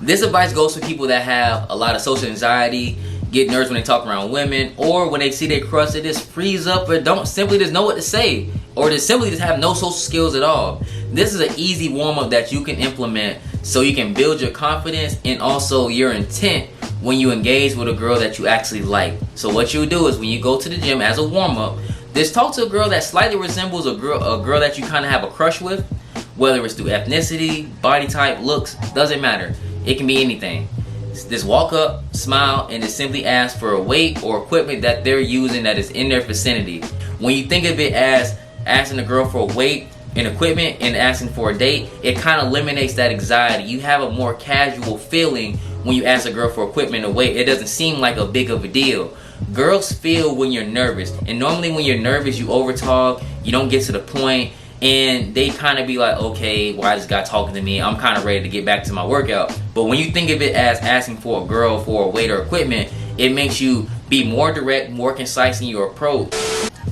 This advice goes for people that have a lot of social anxiety, get nervous when they talk around women, or when they see their crush, they just freeze up or don't simply just know what to say, or just simply just have no social skills at all. This is an easy warm-up that you can implement so you can build your confidence and also your intent when you engage with a girl that you actually like. So what you do is when you go to the gym as a warm-up, just talk to a girl that slightly resembles a girl that you kind of have a crush with, whether it's through ethnicity, body type, looks, doesn't matter. It can be anything. Just walk up, smile, and just simply ask for a weight or equipment that they're using that is in their vicinity. When you think of it as asking a girl for a weight and equipment and asking for a date, it kind of eliminates that anxiety. You have a more casual feeling when you ask a girl for equipment and weight. It doesn't seem like a big of a deal. Girls feel when you're nervous, and normally when you're nervous you overtalk, you don't get to the point, and they kind of be like, okay, why is this guy talking to me? I'm kind of ready to get back to my workout. But when you think of it as asking for a girl for a weight or equipment, it makes you be more direct, more concise in your approach.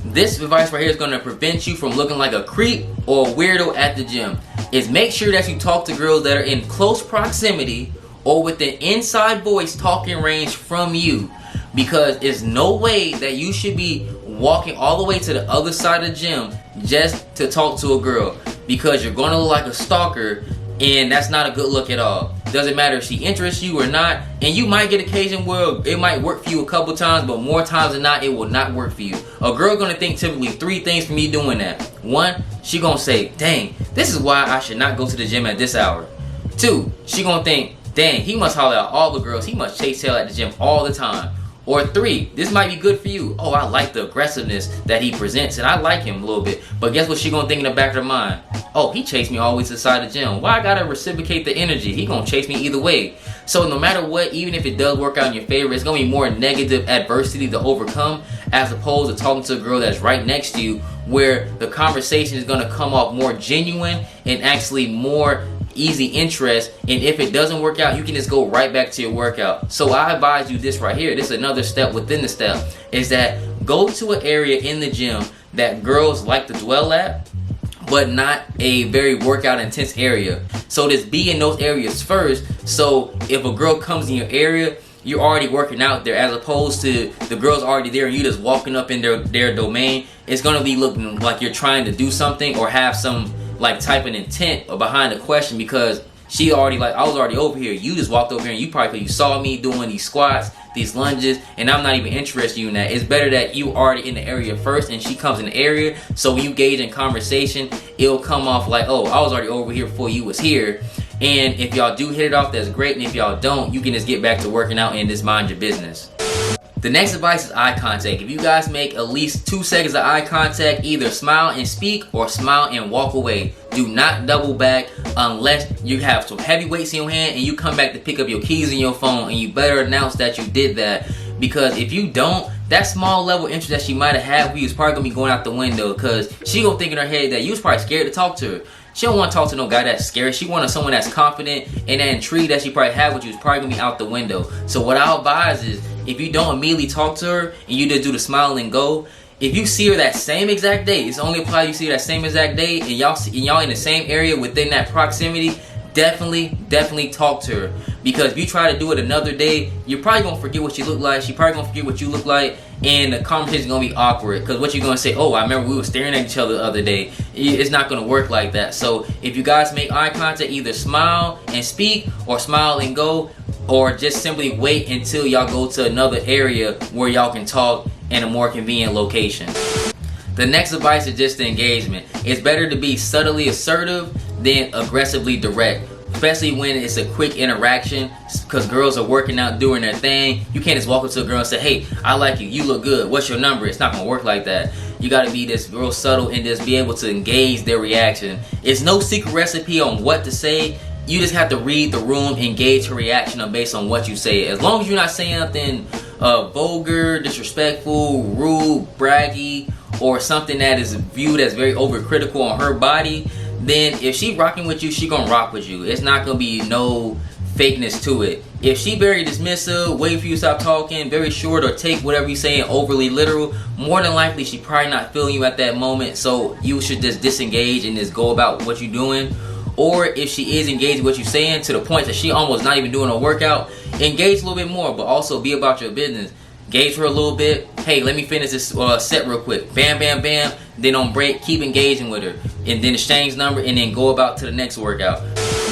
This advice right here is going to prevent you from looking like a creep or a weirdo at the gym. Is make sure that you talk to girls that are in close proximity or with an inside voice talking range from you, because there's no way that you should be walking all the way to the other side of the gym just to talk to a girl, because you're going to look like a stalker, and that's not a good look at all. Doesn't matter if she interests you or not, and you might get occasion where it might work for you a couple times, but more times than not it will not work for you. A girl gonna think typically 3 things from you doing that. 1, she gonna say, dang, this is why I should not go to the gym at this hour. 2, she gonna think, dang, he must holler at all the girls, he must chase tail at the gym all the time. Or 3, this might be good for you. Oh, I like the aggressiveness that he presents, and I like him a little bit. But guess what she gonna think in the back of her mind? Oh, he chased me all the way to the side of the gym. Why I gotta reciprocate the energy? He gonna chase me either way. So no matter what, even if it does work out in your favor, it's gonna be more negative adversity to overcome, as opposed to talking to a girl that's right next to you, where the conversation is gonna come off more genuine and actually more easy interest. And if it doesn't work out, you can just go right back to your workout. So I advise you this right here. This is another step within the step, is that go to an area in the gym that girls like to dwell at, but not a very workout intense area. So just be in those areas first, so if a girl comes in your area, you're already working out there, as opposed to the girl's already there and you just walking up in their domain. It's gonna be looking like you're trying to do something or have some like type of intent or behind the question, because she already like, I was already over here, you just walked over here, and you saw me doing these squats, these lunges, and I'm not even interested in that. It's better that you already in the area first and she comes in the area, so when you gauge in conversation, it'll come off like, oh, I was already over here before you was here. And if y'all do hit it off, that's great, and if y'all don't, you can just get back to working out and just mind your business. The next advice is eye contact. If you guys make at least 2 seconds of eye contact, either smile and speak or smile and walk away. Do not double back unless you have some heavy weights in your hand and you come back to pick up your keys and your phone, and you better announce that you did that, because if you don't, that small level of interest that she might have had with you is probably gonna be going out the window, because she gonna think in her head that you was probably scared to talk to her. She don't want to talk to no guy that's scared. She wanted someone that's confident, and that intrigue that she probably had with you is probably gonna be out the window. So what I advise is, if you don't immediately talk to her and you just do the smile and go, if you see her that same exact day, it's only applied you see her that same exact day, and y'all in the same area within that proximity, definitely talk to her. Because if you try to do it another day, you're probably gonna forget what she look like, she probably gonna forget what you look like, and the conversation is gonna be awkward, because what you're gonna say, oh, I remember we were staring at each other the other day. It's not gonna work like that. So if you guys make eye contact, either smile and speak or smile and go, or just simply wait until y'all go to another area where y'all can talk in a more convenient location. The next advice is just the engagement. It's better to be subtly assertive than aggressively direct, especially when it's a quick interaction, because girls are working out doing their thing. You can't just walk up to a girl and say, hey, I like you, you look good, what's your number? It's not gonna work like that. You gotta be this real subtle and just be able to engage their reaction. It's no secret recipe on what to say. You just have to read the room, engage her reaction based on what you say. As long as you're not saying nothing vulgar, disrespectful, rude, braggy, or something that is viewed as very overcritical on her body, then if she rocking with you, she gonna rock with you. It's not gonna be no fakeness to it. If she very dismissive, wait for you to stop talking, very short, or take whatever you saying overly literal, more than likely she probably not feeling you at that moment, so you should just disengage and just go about what you're doing. or if she is engaged with what you're saying to the point that she almost not even doing a workout, engage a little bit more, but also be about your business. Engage her a little bit. Hey, let me finish this set real quick. Bam, bam, bam. Then on break, keep engaging with her, and then exchange number, and then go about to the next workout.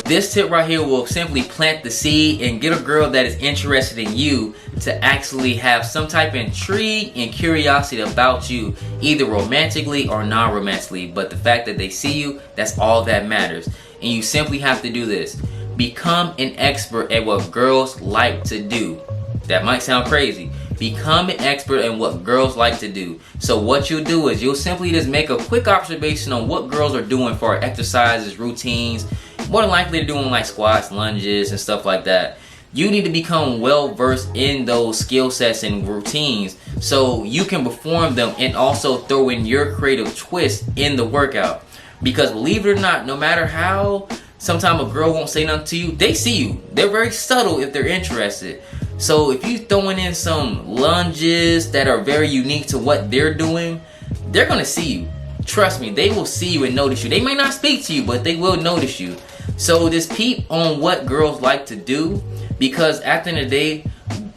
This tip right here will simply plant the seed and get a girl that is interested in you to actually have some type of intrigue and curiosity about you, either romantically or non-romantically. But the fact that they see you, that's all that matters. And you simply have to do this. Become an expert at what girls like to do. That might sound crazy. Become an expert in what girls like to do. So what you'll do is you'll simply just make a quick observation on what girls are doing for exercises, routines. More than likely they're doing like squats, lunges, and stuff like that. You need to become well versed in those skill sets and routines so you can perform them and also throw in your creative twist in the workout. Because believe it or not, no matter how sometimes a girl won't say nothing to you, they see you. They're very subtle if they're interested. So if you throwing in some lunges that are very unique to what they're doing, they're gonna see you. Trust me, they will see you and notice you. They may not speak to you, but they will notice you. So just peep on what girls like to do, because at the end of the day,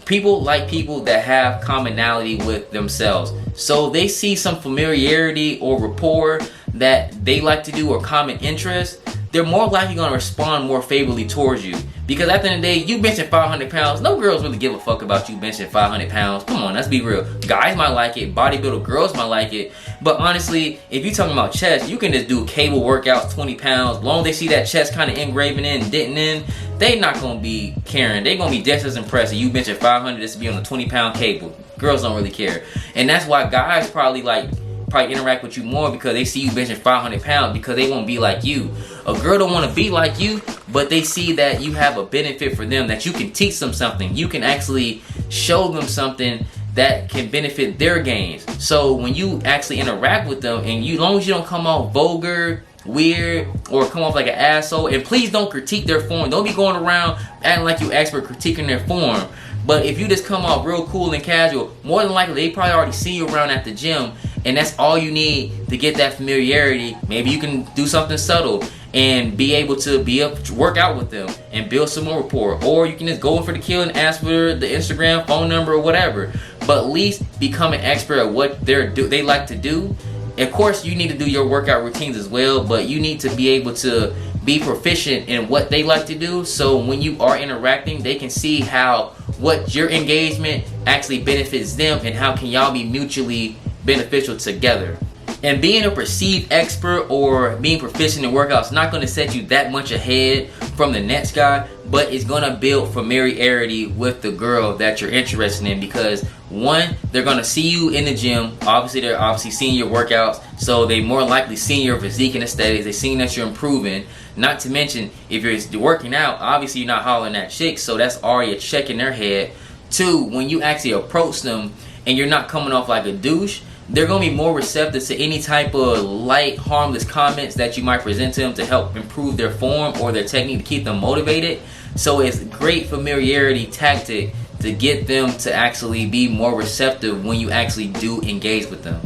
people like people that have commonality with themselves. So they see some familiarity or rapport that they like to do or common interest, they're more likely going to respond more favorably towards you. Because at the end of the day, you benching 500 pounds, no girls really give a fuck about you benching 500 pounds. Come on, let's be real. Guys might like it, bodybuilder girls might like it. But honestly, if you're talking about chest, you can just do cable workouts, 20 pounds. Long as they see that chest kind of engraving in and denting in, they not going to be caring. They going to be just as impressed if you benching 500 just to be on a 20-pound cable. Girls don't really care. And that's why guys probably interact with you more, because they see you benching 500 pounds, because they won't be like you. A girl don't want to be like you, but they see that you have a benefit for them, that you can teach them something. You can actually show them something that can benefit their gains. So when you actually interact with them, and as long as you don't come off vulgar, weird, or come off like an asshole, and please don't critique their form. Don't be going around acting like you expert critiquing their form. But if you just come off real cool and casual, more than likely they probably already see you around at the gym, and that's all you need to get that familiarity. Maybe you can do something subtle and be able to work out with them and build some more rapport. Or you can just go in for the kill and ask for the Instagram phone number or whatever. But at least become an expert at what they like to do. Of course, you need to do your workout routines as well, but you need to be able to be proficient in what they like to do, so when you are interacting, they can see what your engagement actually benefits them, and how can y'all be mutually beneficial together. And being a perceived expert or being proficient in workouts is not going to set you that much ahead from the next guy, but it's going to build familiarity with the girl that you're interested in, because one, they're going to see you in the gym. Obviously, they're seeing your workouts, so they more likely seeing your physique and aesthetics. They're seeing that you're improving. Not to mention, if you're working out, obviously you're not hollering at chicks, so that's already a check in their head. Two, when you actually approach them and you're not coming off like a douche, they're going to be more receptive to any type of light, harmless comments that you might present to them to help improve their form or their technique to keep them motivated. So it's a great familiarity tactic to get them to actually be more receptive when you actually do engage with them.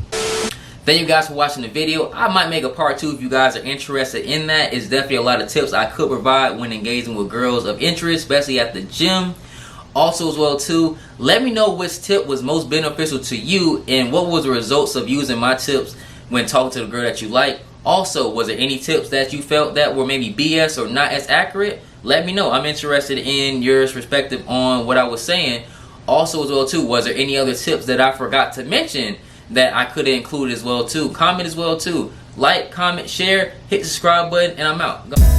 Thank you guys for watching the video. I might make a part 2 if you guys are interested in that. It's definitely a lot of tips I could provide when engaging with girls of interest, especially at the gym. Also as well too, let me know which tip was most beneficial to you, and what was the results of using my tips when talking to the girl that you like. Also, was there any tips that you felt that were maybe BS or not as accurate? Let me know. I'm interested in your perspective on what I was saying. Also as well too, was there any other tips that I forgot to mention that I could include as well too? Comment as well too. Like, comment, share, hit the subscribe button, and I'm out. Go.